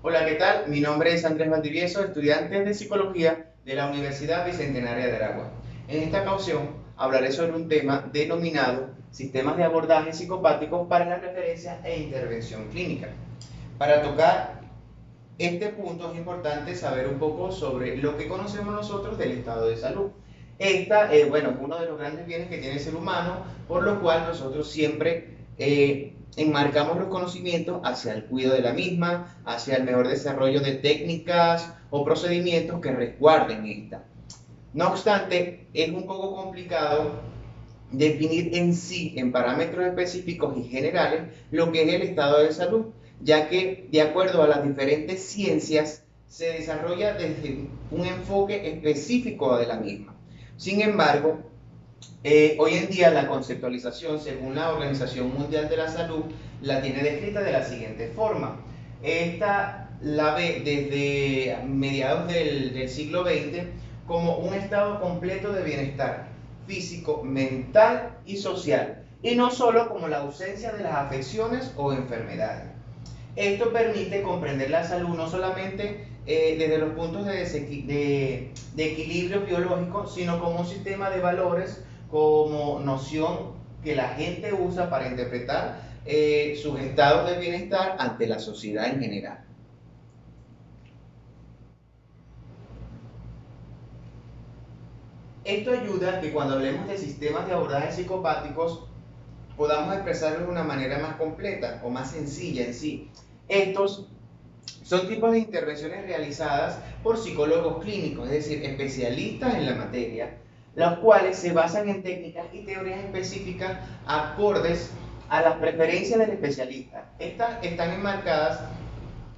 Hola, ¿qué tal? Mi nombre es Andrés Valdivieso, estudiante de Psicología de la Universidad Bicentenaria de Aragua. En esta ocasión hablaré sobre un tema denominado Sistemas de abordaje psicopático para la referencia e intervención clínica. Para tocar este punto es importante saber un poco sobre lo que conocemos nosotros del estado de salud. Bueno, es uno de los grandes bienes que tiene el ser humano, por lo cual nosotros siempre enmarcamos los conocimientos hacia el cuidado de la misma, hacia el mejor desarrollo de técnicas o procedimientos que resguarden esta. No obstante, es un poco complicado definir en sí, en parámetros específicos y generales, lo que es el estado de salud, ya que de acuerdo a las diferentes ciencias se desarrolla desde un enfoque específico de la misma. Sin embargo, hoy en día la conceptualización, según la Organización Mundial de la Salud, la tiene descrita de la siguiente forma. Esta la ve desde mediados del siglo XX como un estado completo de bienestar físico, mental y social, y no solo como la ausencia de las afecciones o enfermedades. Esto permite comprender la salud no solamente desde los puntos de equilibrio biológico, sino como un sistema de valores, como noción que la gente usa para interpretar sus estados de bienestar ante la sociedad en general. Esto ayuda a que cuando hablemos de sistemas de abordaje psicopáticos podamos expresarlo de una manera más completa o más sencilla en sí. Estos son tipos de intervenciones realizadas por psicólogos clínicos, es decir, especialistas en la materia, los cuales se basan en técnicas y teorías específicas acordes a las preferencias del especialista. Estas están enmarcadas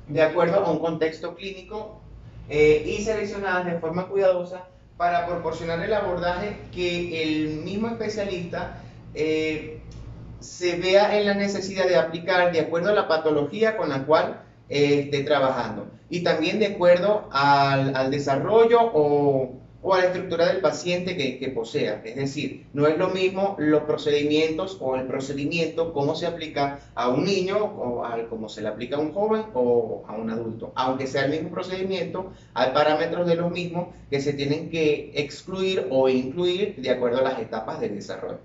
de acuerdo a un contexto clínico y seleccionadas de forma cuidadosa para proporcionar el abordaje que el mismo especialista se vea en la necesidad de aplicar de acuerdo a la patología con la cual esté trabajando y también de acuerdo al desarrollo o a la estructura del paciente que posea. Es decir, no es lo mismo los procedimientos o el procedimiento cómo se aplica a un niño o cómo se le aplica a un joven o a un adulto. Aunque sea el mismo procedimiento, hay parámetros de los mismos que se tienen que excluir o incluir de acuerdo a las etapas del desarrollo.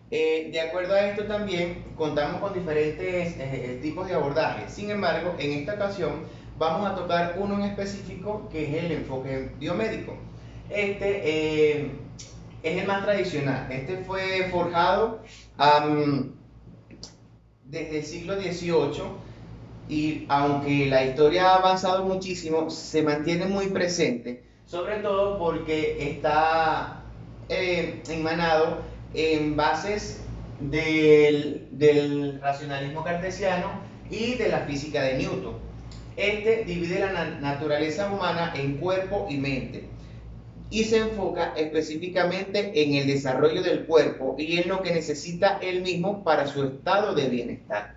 De acuerdo a esto también contamos con diferentes tipos de abordaje. Sin embargo, en esta ocasión vamos a tocar uno en específico que es el enfoque biomédico. Este es el más tradicional. Este fue forjado desde el siglo XVIII y aunque la historia ha avanzado muchísimo, se mantiene muy presente, sobre todo porque está enmanado en bases del racionalismo cartesiano y de la física de Newton. Este divide la naturaleza humana en cuerpo y mente y se enfoca específicamente en el desarrollo del cuerpo y en lo que necesita él mismo para su estado de bienestar.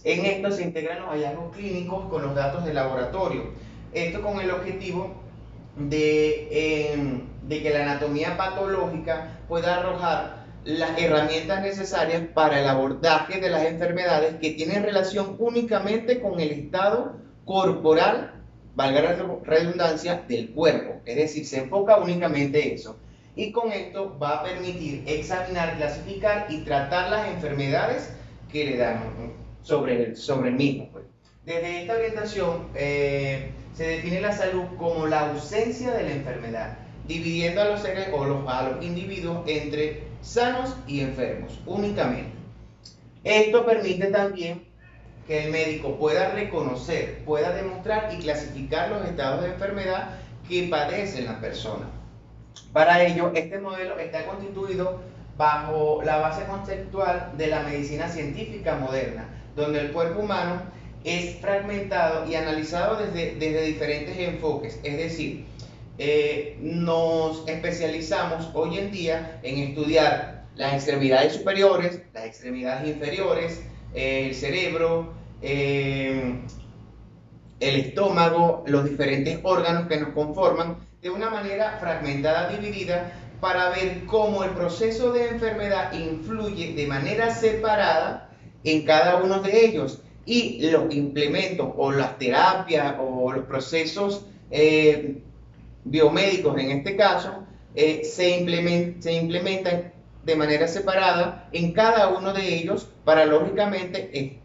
En esto se integran los hallazgos clínicos con los datos de laboratorio. Esto con el objetivo de que la anatomía patológica pueda arrojar las herramientas necesarias para el abordaje de las enfermedades que tienen relación únicamente con el estado corporal, valga la redundancia, del cuerpo. Es decir, se enfoca únicamente en eso. Y con esto va a permitir examinar, clasificar y tratar las enfermedades que le dan sobre el mismo. Pues. Desde esta orientación se define la salud como la ausencia de la enfermedad, dividiendo a los seres o a los individuos entre sanos y enfermos únicamente. Esto permite también que el médico pueda reconocer, pueda demostrar y clasificar los estados de enfermedad que padecen las personas. Para ello, este modelo está constituido bajo la base conceptual de la medicina científica moderna, donde el cuerpo humano es fragmentado y analizado desde diferentes enfoques, es decir, nos especializamos hoy en día en estudiar las extremidades superiores, las extremidades inferiores, el cerebro, el estómago, los diferentes órganos que nos conforman de una manera fragmentada, dividida, para ver cómo el proceso de enfermedad influye de manera separada en cada uno de ellos y los implementos o las terapias o los procesos biomédicos en este caso se implementan de manera separada en cada uno de ellos para lógicamente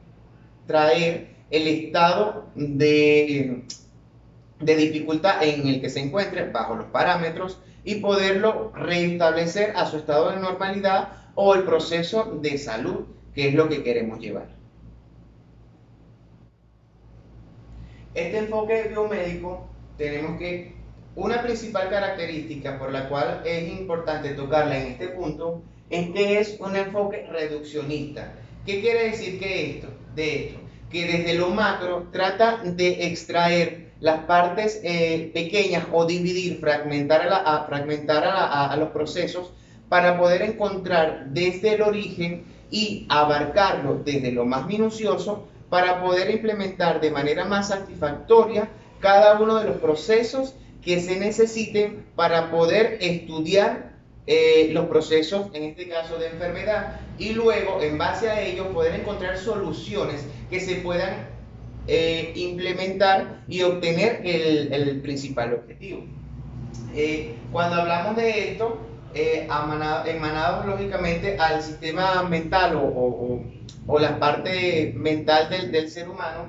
extraer el estado de dificultad en el que se encuentre bajo los parámetros y poderlo restablecer a su estado de normalidad o el proceso de salud que es lo que queremos llevar. Este enfoque biomédico tenemos que una principal característica por la cual es importante tocarla en este punto es que es un enfoque reduccionista. ¿Qué quiere decir de esto? Que desde lo macro trata de extraer las partes pequeñas o dividir, fragmentar a los procesos para poder encontrar desde el origen y abarcarlo desde lo más minucioso para poder implementar de manera más satisfactoria cada uno de los procesos que se necesiten para poder estudiar los procesos, en este caso de enfermedad, y luego en base a ello poder encontrar soluciones que se puedan implementar y obtener el principal objetivo. Cuando hablamos de esto, emanados lógicamente al sistema mental o la parte mental del ser humano,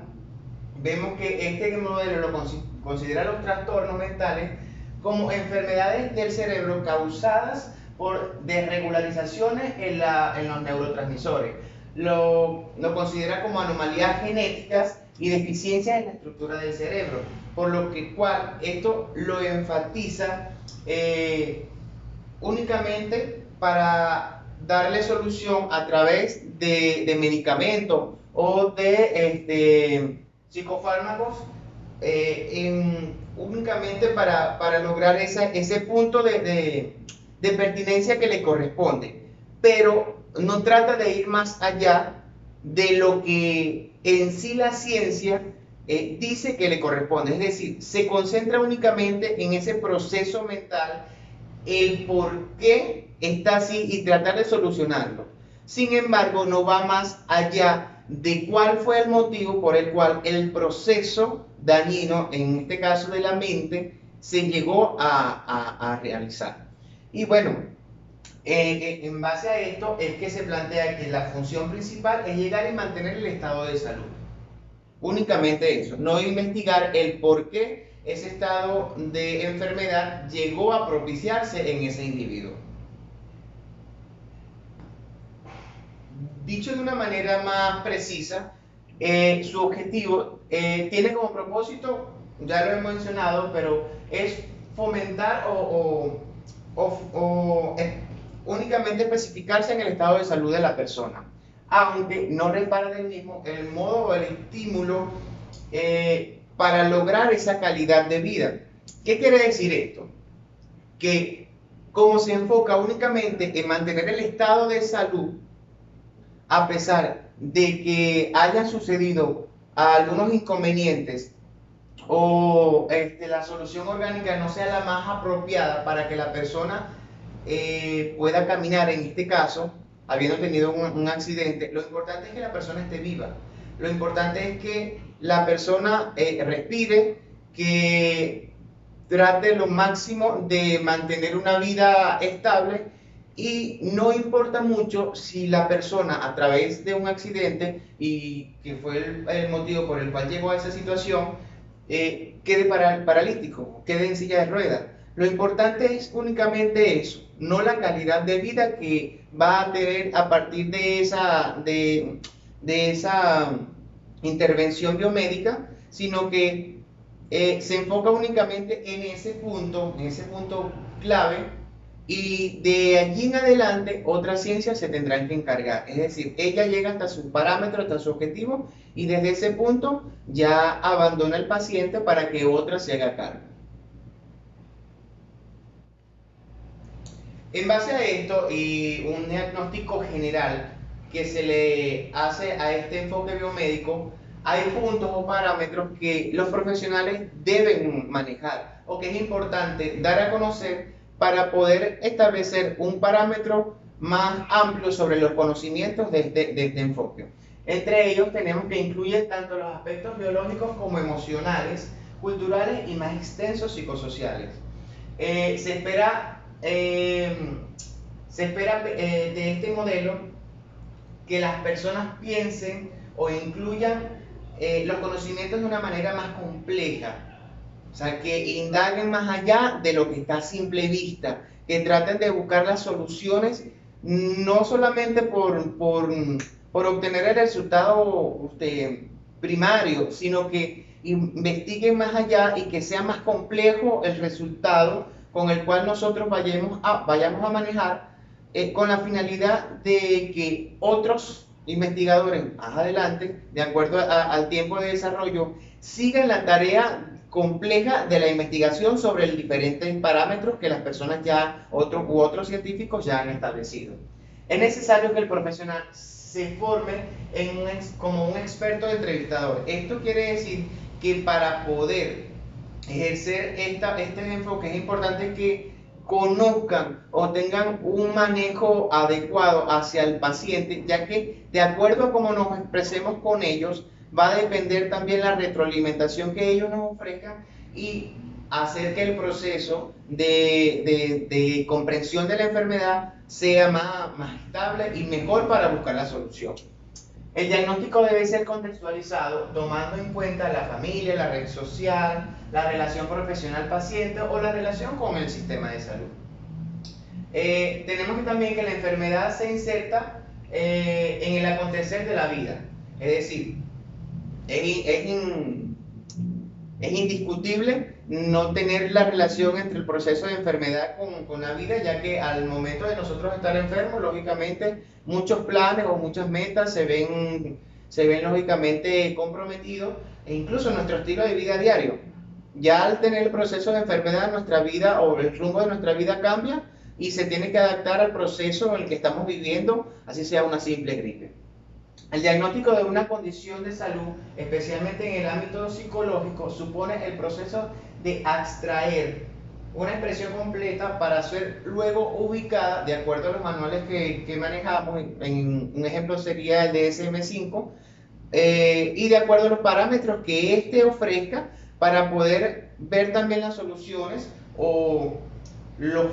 vemos que este modelo lo considera los trastornos mentales como enfermedades del cerebro causadas por desregularizaciones en los neurotransmisores. Lo considera como anomalías genéticas y deficiencias en la estructura del cerebro, por lo que esto lo enfatiza únicamente para darle solución a través de medicamentos o de psicofármacos únicamente para lograr ese punto de pertinencia que le corresponde, pero no trata de ir más allá de lo que en sí la ciencia dice que le corresponde, es decir, se concentra únicamente en ese proceso mental, el por qué está así y tratar de solucionarlo. Sin embargo, no va más allá de cuál fue el motivo por el cual el proceso dañino, en este caso de la mente, se llegó a realizar. Y bueno, en base a esto es que se plantea que la función principal es llegar y mantener el estado de salud. Únicamente eso, no investigar el por qué ese estado de enfermedad llegó a propiciarse en ese individuo. Dicho de una manera más precisa, su objetivo tiene como propósito, ya lo he mencionado, pero es fomentar únicamente especificarse en el estado de salud de la persona, aunque no repara del mismo el modo o el estímulo para lograr esa calidad de vida. ¿Qué quiere decir esto? Que como se enfoca únicamente en mantener el estado de salud, a pesar de que hayan sucedido algunos inconvenientes o la solución orgánica no sea la más apropiada para que la persona pueda caminar, en este caso, habiendo tenido un accidente, lo importante es que la persona esté viva. Lo importante es que la persona respire, que trate lo máximo de mantener una vida estable y no importa mucho si la persona a través de un accidente y que fue el motivo por el cual llegó a esa situación quede paralítico, quede en silla de ruedas. Lo importante es únicamente eso, no la calidad de vida que va a tener a partir de esa intervención biomédica, sino que se enfoca únicamente en ese punto clave, y de allí en adelante otras ciencias se tendrán que encargar. Es decir, ella llega hasta su parámetro, hasta su objetivo, y desde ese punto ya abandona el paciente para que otra se haga cargo. En base a esto y un diagnóstico general que se le hace a este enfoque biomédico, hay puntos o parámetros que los profesionales deben manejar o que es importante dar a conocer para poder establecer un parámetro más amplio sobre los conocimientos de este enfoque. Entre ellos tenemos que incluye tanto los aspectos biológicos como emocionales, culturales y más extensos psicosociales. Se espera, de este modelo que las personas piensen o incluyan los conocimientos de una manera más compleja, o sea, que indaguen más allá de lo que está a simple vista, que traten de buscar las soluciones no solamente por obtener el resultado primario, sino que investiguen más allá y que sea más complejo el resultado con el cual nosotros vayamos a manejar, con la finalidad de que otros investigadores más adelante, de acuerdo al tiempo de desarrollo, sigan la tarea compleja de la investigación sobre los diferentes parámetros que las personas otros científicos ya han establecido. Es necesario que el profesional se forme como un experto entrevistador. Esto quiere decir que para poder ejercer este enfoque es importante que conozcan o tengan un manejo adecuado hacia el paciente, ya que de acuerdo a cómo nos expresemos con ellos, va a depender también la retroalimentación que ellos nos ofrezcan y hacer que el proceso de comprensión de la enfermedad sea más estable y mejor para buscar la solución. El diagnóstico debe ser contextualizado tomando en cuenta la familia, la red social, la relación profesional-paciente o la relación con el sistema de salud. Tenemos también que la enfermedad se inserta en el acontecer de la vida, es decir, es indiscutible no tener la relación entre el proceso de enfermedad con la vida, ya que al momento de nosotros estar enfermos, lógicamente muchos planes o muchas metas se ven lógicamente comprometidos, e incluso nuestro estilo de vida diario. Ya al tener el proceso de enfermedad, nuestra vida o el rumbo de nuestra vida cambia y se tiene que adaptar al proceso en el que estamos viviendo, así sea una simple gripe. El diagnóstico de una condición de salud, especialmente en el ámbito psicológico, supone el proceso de abstraer una expresión completa para ser luego ubicada de acuerdo a los manuales que manejamos. Un ejemplo sería el DSM-5, y de acuerdo a los parámetros que éste ofrezca para poder ver también las soluciones o los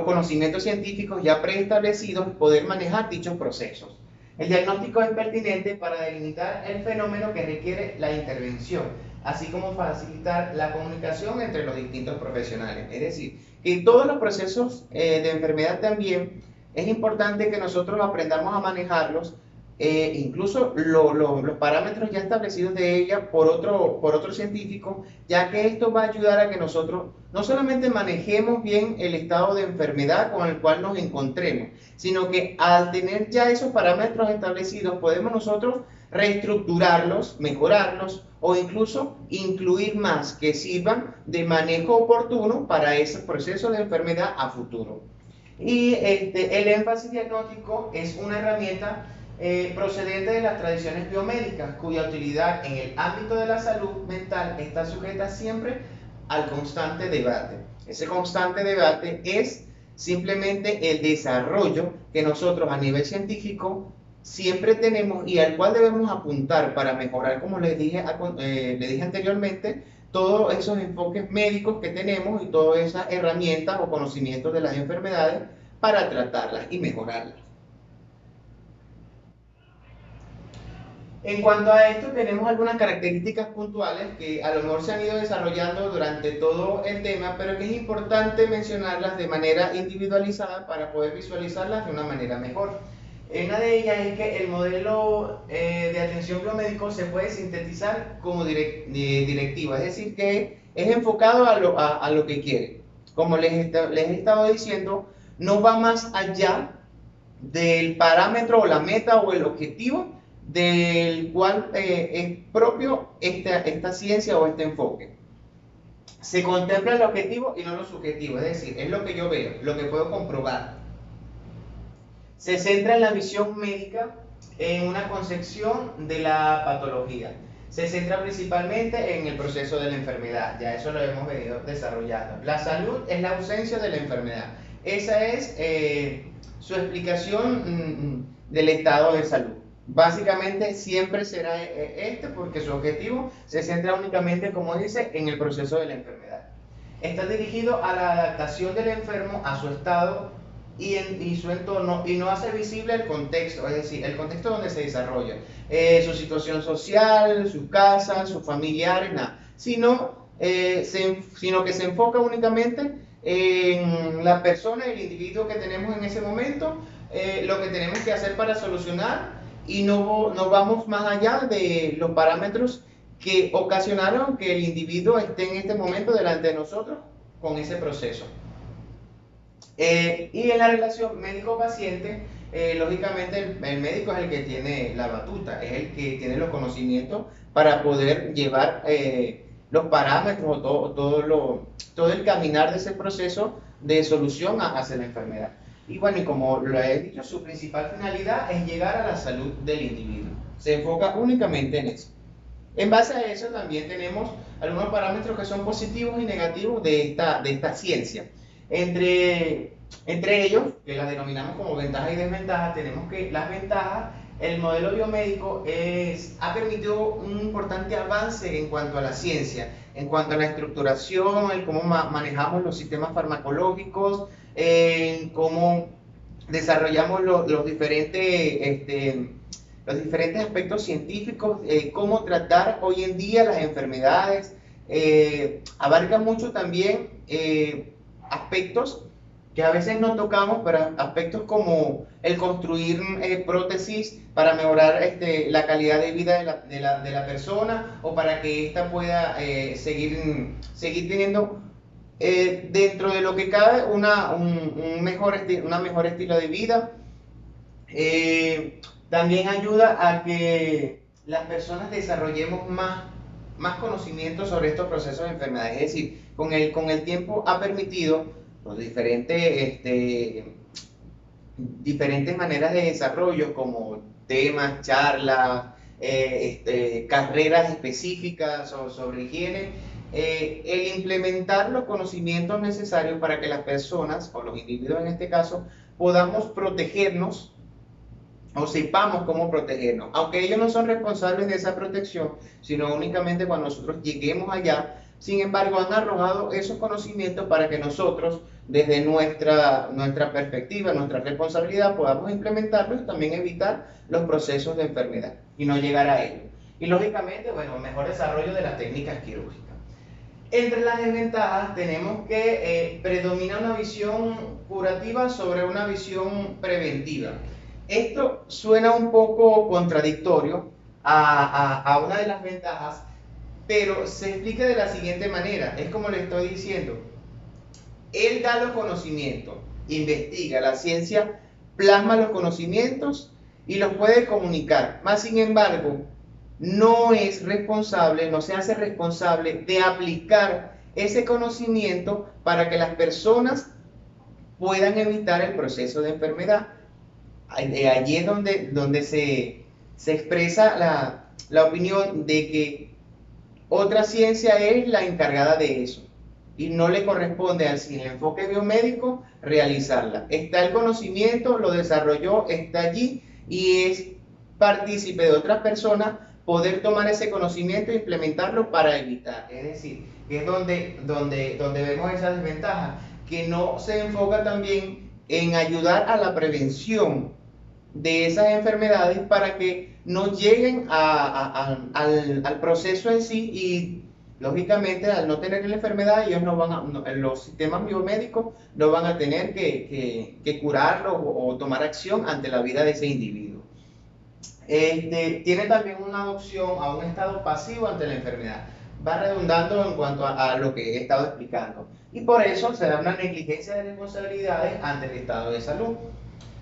conocimientos científicos ya preestablecidos y poder manejar dichos procesos. El diagnóstico es pertinente para delimitar el fenómeno que requiere la intervención, así como facilitar la comunicación entre los distintos profesionales. Es decir, que todos los procesos de enfermedad también es importante que nosotros aprendamos a manejarlos, incluso los parámetros ya establecidos de ella por otro científico, ya que esto va a ayudar a que nosotros no solamente manejemos bien el estado de enfermedad con el cual nos encontremos, sino que al tener ya esos parámetros establecidos podemos nosotros reestructurarlos, mejorarlos o incluso incluir más que sirvan de manejo oportuno para ese proceso de enfermedad a futuro. Y el énfasis diagnóstico es una herramienta procedente de las tradiciones biomédicas, cuya utilidad en el ámbito de la salud mental está sujeta siempre al constante debate. Ese constante debate es simplemente el desarrollo que nosotros a nivel científico siempre tenemos y al cual debemos apuntar para mejorar, como les dije anteriormente, todos esos enfoques médicos que tenemos y todas esas herramientas o conocimientos de las enfermedades para tratarlas y mejorarlas. En cuanto a esto, tenemos algunas características puntuales que a lo mejor se han ido desarrollando durante todo el tema, pero que es importante mencionarlas de manera individualizada para poder visualizarlas de una manera mejor. Una de ellas es que el modelo de atención biomédico se puede sintetizar como directivo, es decir, que es enfocado a lo que quiere. Como les he estado diciendo, no va más allá del parámetro o la meta o el objetivo del cual es propio esta ciencia o este enfoque. Se contempla el objetivo y no lo subjetivo, es decir, es lo que yo veo, lo que puedo comprobar. Se centra en la visión médica en una concepción de la patología. Se centra principalmente en el proceso de la enfermedad, ya eso lo hemos venido desarrollando. La salud es la ausencia de la enfermedad. Esa es su explicación del estado de salud. Básicamente siempre será este porque su objetivo se centra únicamente, como dice, en el proceso de la enfermedad. Está dirigido a la adaptación del enfermo a su estado y su entorno y no hace visible el contexto, es decir, el contexto donde se desarrolla, su situación social, su casa, sus familiares, nada, sino que se enfoca únicamente en la persona, el individuo que tenemos en ese momento, lo que tenemos que hacer para solucionar y no vamos más allá de los parámetros que ocasionaron que el individuo esté en este momento delante de nosotros con ese proceso. Y en la relación médico-paciente, lógicamente el médico es el que tiene la batuta, es el que tiene los conocimientos para poder llevar los parámetros o todo el caminar de ese proceso de solución hacia la enfermedad. Y bueno, y como lo he dicho, su principal finalidad es llegar a la salud del individuo. Se enfoca únicamente en eso. En base a eso también tenemos algunos parámetros que son positivos y negativos de esta ciencia. Entre ellos, que las denominamos como ventajas y desventajas, tenemos que las ventajas, el modelo biomédico ha permitido un importante avance en cuanto a la ciencia, en cuanto a la estructuración, el cómo manejamos los sistemas farmacológicos, en cómo desarrollamos los diferentes aspectos científicos, cómo tratar hoy en día las enfermedades, abarca mucho también aspectos que a veces no tocamos, pero aspectos como el construir prótesis para mejorar la calidad de vida de la persona o para que ésta pueda seguir teniendo dentro de lo que cabe un mejor estilo de vida. También ayuda a que las personas desarrollemos más conocimiento sobre estos procesos de enfermedad. Es decir, con el tiempo ha permitido los diferentes maneras de desarrollo, como temas, charlas, carreras específicas sobre higiene, el implementar los conocimientos necesarios para que las personas, o los individuos en este caso, podamos protegernos o sepamos cómo protegernos, aunque ellos no son responsables de esa protección, sino únicamente cuando nosotros lleguemos allá. Sin embargo, han arrojado esos conocimientos para que nosotros, desde nuestra perspectiva, nuestra responsabilidad, podamos implementarlos y también evitar los procesos de enfermedad y no llegar a ellos. Y lógicamente, bueno, mejor desarrollo de las técnicas quirúrgicas. Entre las desventajas tenemos que predomina una visión curativa sobre una visión preventiva. Esto suena un poco contradictorio a una de las ventajas, pero se explica de la siguiente manera, es como le estoy diciendo, él da los conocimientos, investiga, la ciencia plasma los conocimientos y los puede comunicar, más sin embargo, no es responsable, no se hace responsable de aplicar ese conocimiento para que las personas puedan evitar el proceso de enfermedad. Allí es donde se expresa la opinión de que otra ciencia es la encargada de eso y no le corresponde al enfoque biomédico realizarla. Está el conocimiento, lo desarrolló, está allí y es partícipe de otras personas poder tomar ese conocimiento e implementarlo para evitar. Es decir, que es donde vemos esa desventaja, que no se enfoca también en ayudar a la prevención de esas enfermedades para que no lleguen al proceso en sí y lógicamente al no tener la enfermedad ellos los sistemas biomédicos no van a tener que curarlo o tomar acción ante la vida de ese individuo. Tiene también una adopción a un estado pasivo ante la enfermedad. Va redundando en cuanto a lo que he estado explicando. Y por eso se da una negligencia de responsabilidades ante el estado de salud.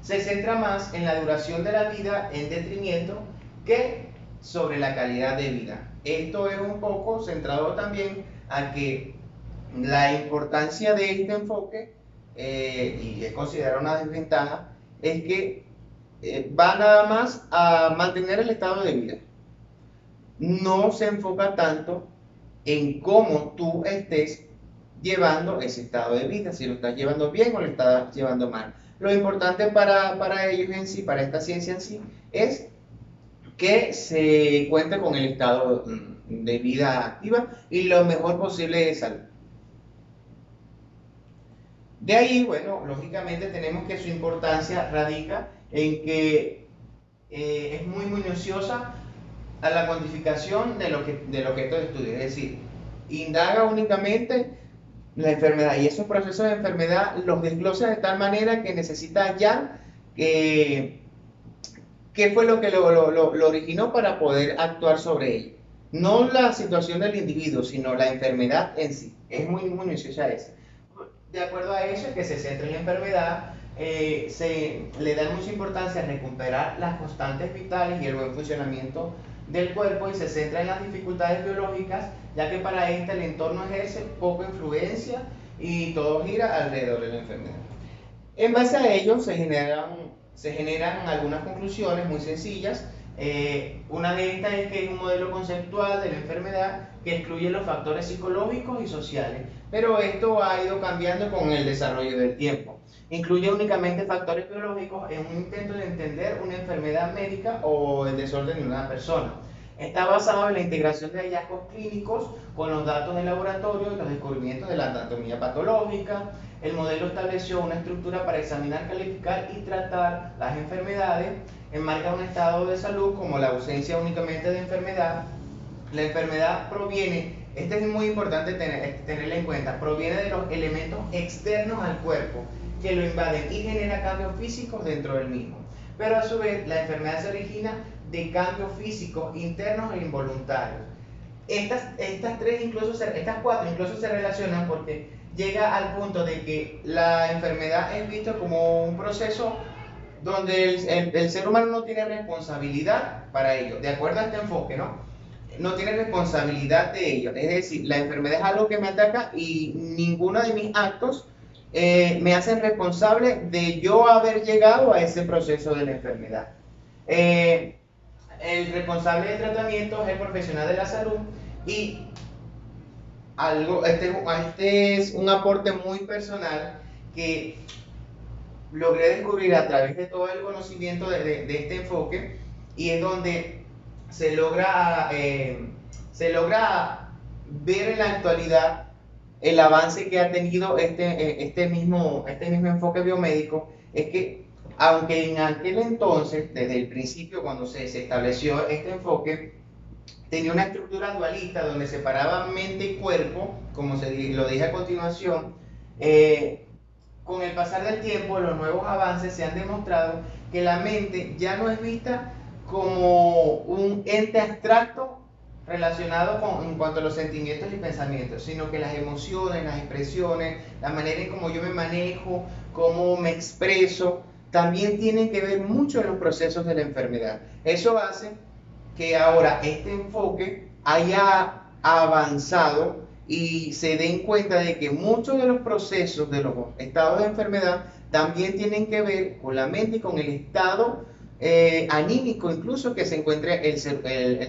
Se centra más en la duración de la vida en detrimento que sobre la calidad de vida. Esto es un poco centrado también a que la importancia de este enfoque, y es considerada una desventaja, es que va nada más a mantener el estado de vida. No se enfoca tanto en cómo tú estés llevando ese estado de vida, si lo estás llevando bien o lo estás llevando mal. Lo importante para ellos en sí, para esta ciencia en sí, es que se cuente con el estado de vida activa y lo mejor posible de salud. De ahí, bueno, lógicamente tenemos que su importancia radica en que es muy minuciosa a la cuantificación del objeto de estudio, es decir, indaga únicamente la enfermedad y esos procesos de enfermedad los desglosa de tal manera que necesita hallar qué fue lo que lo originó para poder actuar sobre ello. No la situación del individuo, sino la enfermedad en sí. Es muy minuciosa esa. De acuerdo a eso es que se centra en la enfermedad, se le da mucha importancia a recuperar las constantes vitales y el buen funcionamiento del cuerpo y se centra en las dificultades biológicas, ya que para esta el entorno ejerce poca influencia y todo gira alrededor de la enfermedad. En base a ello se generan algunas conclusiones muy sencillas. Una de estas es que es un modelo conceptual de la enfermedad que excluye los factores psicológicos y sociales, pero esto ha ido cambiando con el desarrollo del tiempo. Incluye únicamente factores biológicos en un intento de entender una enfermedad médica o el desorden de una persona. Está basado en la integración de hallazgos clínicos con los datos de laboratorio y los descubrimientos de la anatomía patológica. El modelo estableció una estructura para examinar, calificar y tratar las enfermedades. Enmarca un estado de salud como la ausencia únicamente de enfermedad. La enfermedad proviene, esto es muy importante tenerla en cuenta, proviene de los elementos externos al cuerpo que lo invaden y genera cambios físicos dentro del mismo. Pero a su vez, la enfermedad se origina de cambios físicos internos e involuntarios. Estas cuatro incluso se relacionan porque llega al punto de que la enfermedad es visto como un proceso donde el ser humano no tiene responsabilidad para ello, de acuerdo a este enfoque, ¿no? No tiene responsabilidad de ello, es decir, la enfermedad es algo que me ataca y ninguno de mis actos me hacen responsable de yo haber llegado a ese proceso de la enfermedad. El responsable de tratamiento es el profesional de la salud y este es un aporte muy personal que logré descubrir a través de todo el conocimiento de este enfoque y es donde se logra ver en la actualidad el avance que ha tenido este mismo enfoque biomédico. Es que aunque en aquel entonces, desde el principio cuando se estableció este enfoque, tenía una estructura dualista donde separaba mente y cuerpo, como lo dije a continuación, con el pasar del tiempo, los nuevos avances se han demostrado que la mente ya no es vista como un ente abstracto relacionado en cuanto a los sentimientos y pensamientos, sino que las emociones, las expresiones, la manera en cómo yo me manejo, cómo me expreso, también tienen que ver mucho en los procesos de la enfermedad. Eso hace que ahora este enfoque haya avanzado y se den cuenta de que muchos de los procesos de los estados de enfermedad también tienen que ver con la mente y con el estado anímico incluso que se encuentre el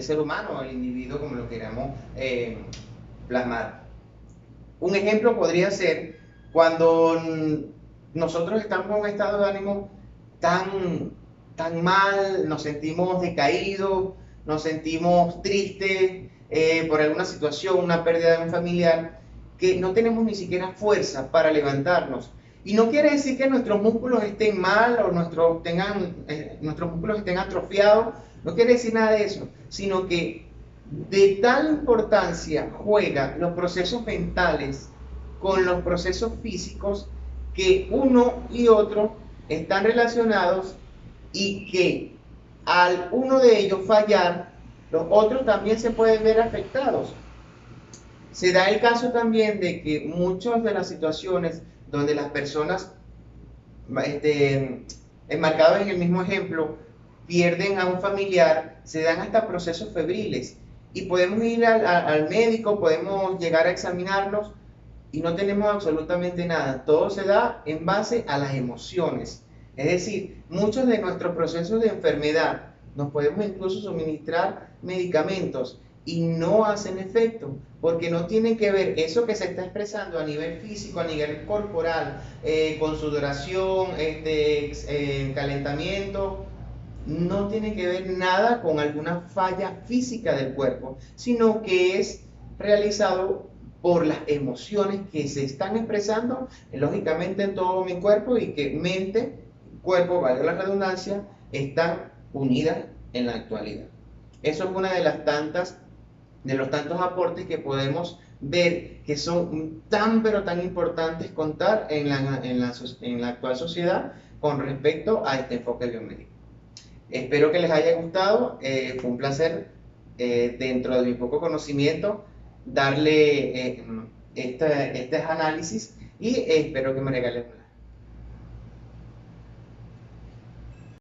ser humano, el individuo, como lo queramos plasmar. Un ejemplo podría ser cuando nosotros estamos en un estado de ánimo tan mal, nos sentimos decaídos, nos sentimos tristes por alguna situación, una pérdida de un familiar, que no tenemos ni siquiera fuerza para levantarnos. Y no quiere decir que nuestros músculos estén mal o nuestros músculos estén atrofiados, no quiere decir nada de eso, sino que de tal importancia juegan los procesos mentales con los procesos físicos que uno y otro están relacionados y que al uno de ellos fallar, los otros también se pueden ver afectados. Se da el caso también de que muchas de las situaciones donde las personas, enmarcadas en el mismo ejemplo, pierden a un familiar, se dan hasta procesos febriles y podemos ir al médico, podemos llegar a examinarlos y no tenemos absolutamente nada. Todo se da en base a las emociones. Es decir, muchos de nuestros procesos de enfermedad nos podemos incluso suministrar medicamentos y no hacen efecto, porque no tienen que ver eso que se está expresando a nivel físico, a nivel corporal, con sudoración, calentamiento, no tiene que ver nada con alguna falla física del cuerpo, sino que es realizado por las emociones que se están expresando, lógicamente, en todo mi cuerpo, y que mente, cuerpo, valga la redundancia, están unidas en la actualidad. Eso es una de las tantas, de los tantos aportes que podemos ver que son tan pero tan importantes contar en la actual sociedad con respecto a este enfoque biomédico. Espero que les haya gustado, fue un placer, dentro de mi poco conocimiento, darle este análisis, y espero que me regalen una.